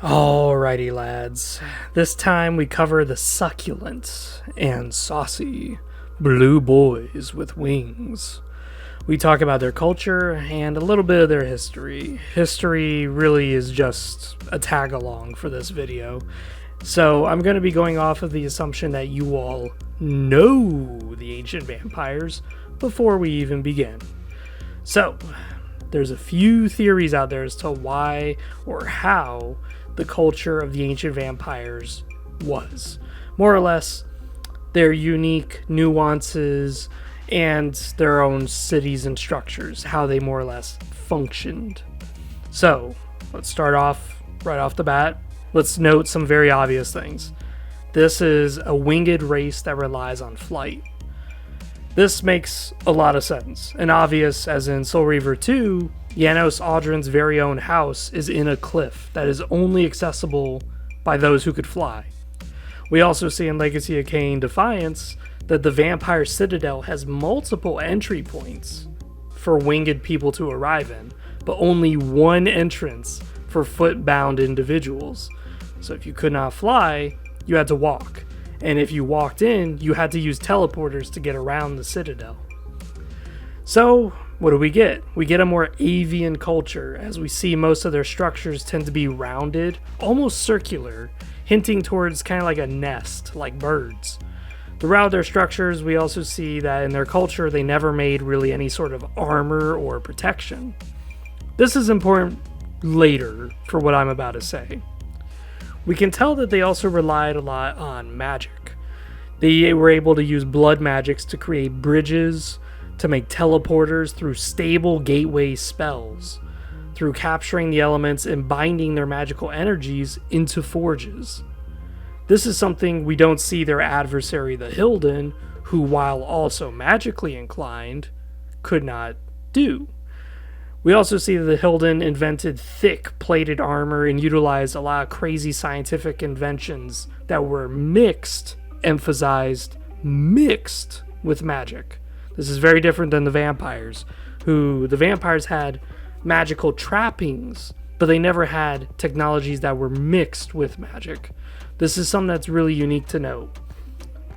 Alrighty, lads. This time we cover the succulent and saucy blue boys with wings. We talk about their culture and a little bit of their history. History really is just a tag along for this video. So I'm going to be going off of the assumption that you all know the ancient vampires before we even begin. So, there's a few theories out there as to why or how the culture of the ancient vampires was. More or less, their unique nuances and their own cities and structures, how they more or less functioned. So, let's start off right off the bat. Let's note some very obvious things. This is a winged race that relies on flight. This makes a lot of sense, and obvious as in Soul Reaver 2, Janos Audron's very own house is in a cliff that is only accessible by those who could fly. We also see in Legacy of Kain Defiance that the Vampire Citadel has multiple entry points for winged people to arrive in, but only one entrance for foot-bound individuals. So if you could not fly, you had to walk. And if you walked in, you had to use teleporters to get around the Citadel. So, what do we get? We get a more avian culture, as we see most of their structures tend to be rounded, almost circular, hinting towards kind of like a nest, like birds. Throughout their structures, we also see that in their culture, they never made really any sort of armor or protection. This is important later for what I'm about to say. We can tell that they also relied a lot on magic. They were able to use blood magics to create bridges, to make teleporters through stable gateway spells, through capturing the elements and binding their magical energies into forges. This is something we don't see their adversary, the Hilden, who while also magically inclined, could not do. We also see that the Hilden invented thick plated armor and utilized a lot of crazy scientific inventions that were mixed with magic. This is very different than the vampires, the vampires had magical trappings, but they never had technologies that were mixed with magic. This is something that's really unique to note,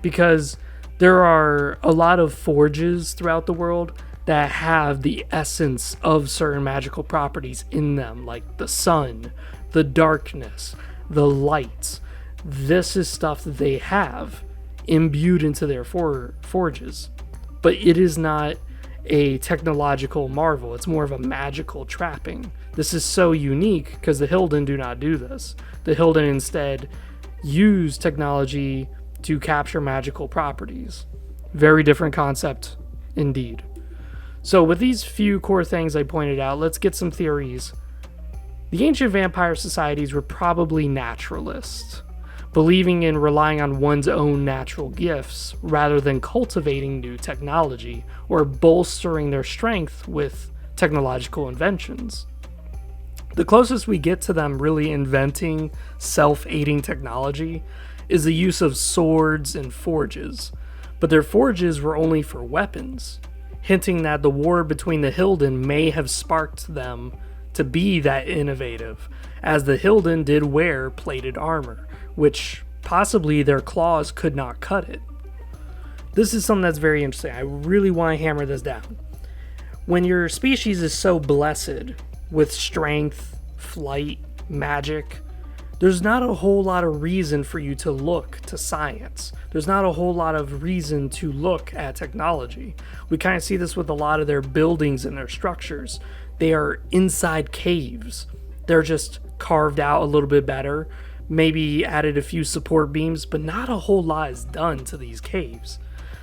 because there are a lot of forges throughout the world that have the essence of certain magical properties in them, like the sun, the darkness, the light. This is stuff that they have imbued into their forges. But it is not a technological marvel. It's more of a magical trapping. This is so unique because the Hilden do not do this. The Hilden instead use technology to capture magical properties. Very different concept indeed. So with these few core things I pointed out, let's get some theories. The ancient vampire societies were probably naturalists, believing in relying on one's own natural gifts rather than cultivating new technology or bolstering their strength with technological inventions. The closest we get to them really inventing self-aiding technology is the use of swords and forges, but their forges were only for weapons, hinting that the war between the Hilden may have sparked them to be that innovative, as the Hilden did wear plated armor, which possibly their claws could not cut it. This is something that's very interesting. I really want to hammer this down. When your species is so blessed with strength, flight, magic, there's not a whole lot of reason for you to look to science. There's not a whole lot of reason to look at technology. We kind of see this with a lot of their buildings and their structures. They are inside caves. They're just carved out a little bit better, maybe added a few support beams, but not a whole lot is done to these caves.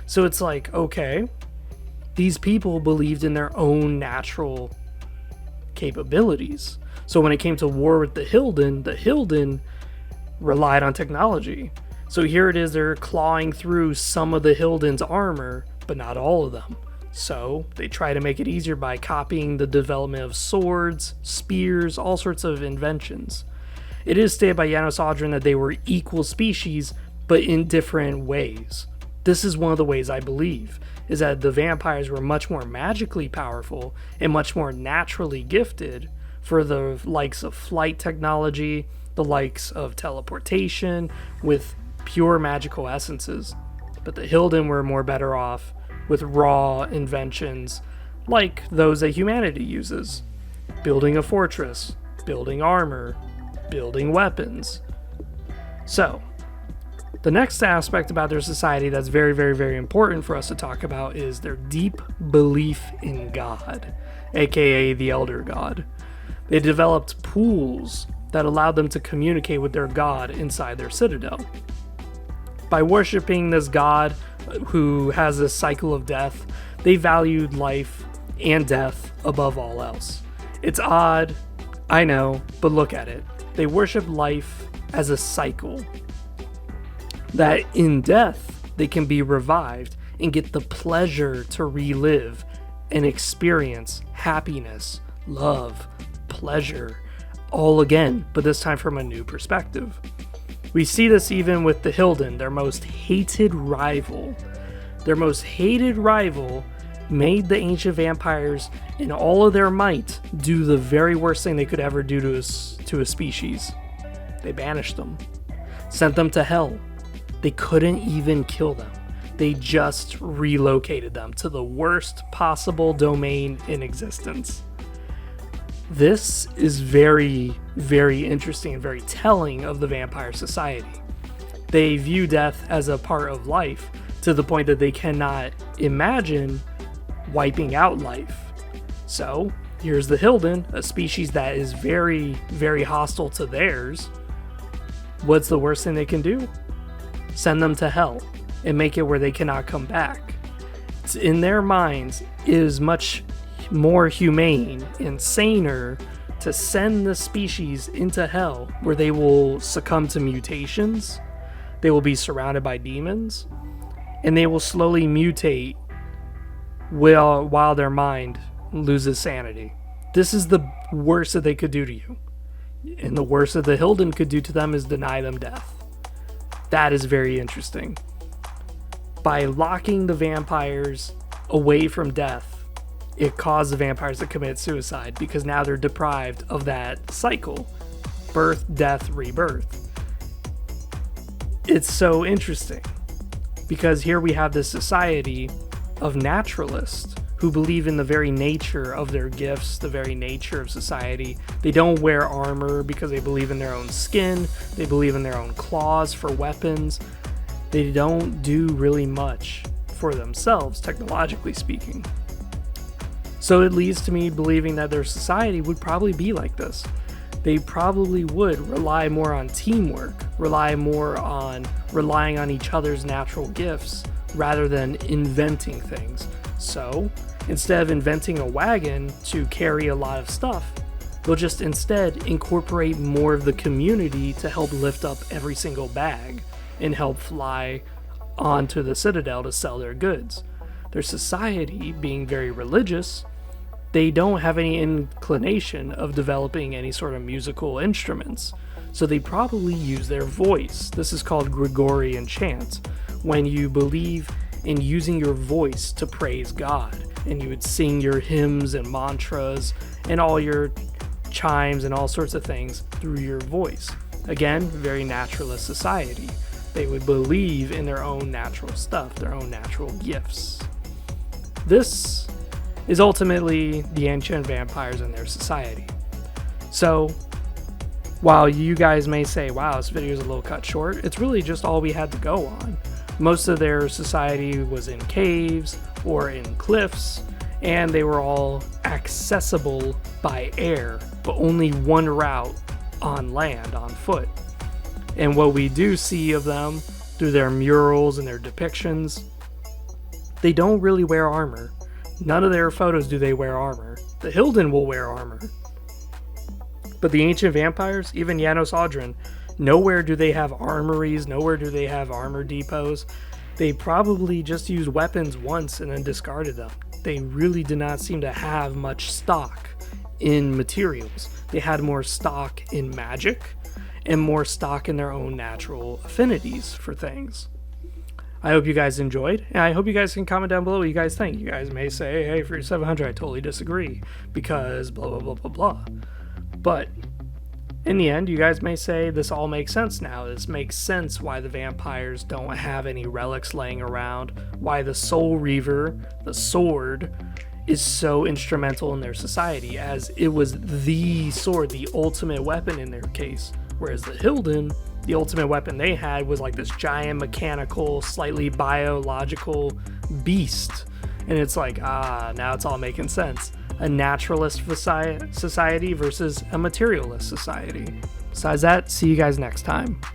So it's like, okay, these people believed in their own natural capabilities. So when it came to war with the Hilden relied on technology. So here it is, they're clawing through some of the Hilden's armor, but not all of them. So they try to make it easier by copying the development of swords, spears, all sorts of inventions. It is stated by Janos Audron that they were equal species, but in different ways. This is one of the ways I believe, is that the vampires were much more magically powerful and much more naturally gifted for the likes of flight technology, the likes of teleportation with pure magical essences. But the Hilden were more better off with raw inventions like those that humanity uses. Building a fortress, building armor, building weapons. So, the next aspect about their society that's very, very, very important for us to talk about is their deep belief in God, aka the Elder God. They developed pools that allowed them to communicate with their God inside their citadel. By worshiping this God who has this cycle of death, they valued life and death above all else. It's odd, I know, but look at it. They worship life as a cycle. That in death, they can be revived and get the pleasure to relive and experience happiness, love, pleasure, all again, but this time from a new perspective. We see this even with the Hilden, their most hated rival. Their most hated rival made the ancient vampires, in all of their might, do the very worst thing they could ever do to a species. They banished them, sent them to hell. They couldn't even kill them. They just relocated them to the worst possible domain in existence. This is very, very interesting and very telling of the vampire society. They view death as a part of life to the point that they cannot imagine wiping out life. So, here's the Hilden, a species that is very, very hostile to theirs. What's the worst thing they can do? Send them to hell and make it where they cannot come back. It's in their minds, it is much more humane and saner to send the species into hell where they will succumb to mutations, they will be surrounded by demons, and they will slowly mutate while their mind loses sanity. This is the worst that they could do to you. And the worst that the Hilden could do to them is deny them death. That is very interesting. By locking the vampires away from death, it caused the vampires to commit suicide because now they're deprived of that cycle. Birth, death, rebirth. It's so interesting because here we have this society of naturalists who believe in the very nature of their gifts, the very nature of society. They don't wear armor because they believe in their own skin. They believe in their own claws for weapons. They don't do really much for themselves, technologically speaking. So it leads to me believing that their society would probably be like this. They probably would rely more on teamwork, relying on each other's natural gifts rather than inventing things. So, instead of inventing a wagon to carry a lot of stuff, they'll just instead incorporate more of the community to help lift up every single bag and help fly onto the citadel to sell their goods. Their society, being very religious, they don't have any inclination of developing any sort of musical instruments, so they probably use their voice. This is called Gregorian chant, when you believe in using your voice to praise God, and you would sing your hymns and mantras and all your chimes and all sorts of things through your voice. Again, very naturalist society. They would believe in their own natural stuff, their own natural gifts. This is ultimately the ancient vampires and their society. So, while you guys may say, wow, this video is a little cut short, it's really just all we had to go on. Most of their society was in caves or in cliffs, and they were all accessible by air, but only one route on land, on foot. And what we do see of them through their murals and their depictions, they don't really wear armor. None of their photos do they wear armor. The Hilden will wear armor. But the ancient vampires, even Janos Audron, nowhere do they have armories, nowhere do they have armor depots. They probably just used weapons once and then discarded them. They really did not seem to have much stock in materials. They had more stock in magic and more stock in their own natural affinities for things. I hope you guys enjoyed, and I hope you guys can comment down below what you guys think. You guys may say, hey, for your 700, I totally disagree, because blah, blah, blah, blah, blah. But In the end, you guys may say this all makes sense now. This makes sense why the vampires don't have any relics laying around, why the Soul Reaver, the sword, is so instrumental in their society, as it was the sword, the ultimate weapon in their case. Whereas the Hilden, the ultimate weapon they had was like this giant mechanical, slightly biological beast. And it's like, now it's all making sense. A naturalist society versus a materialist society. Besides that, see you guys next time.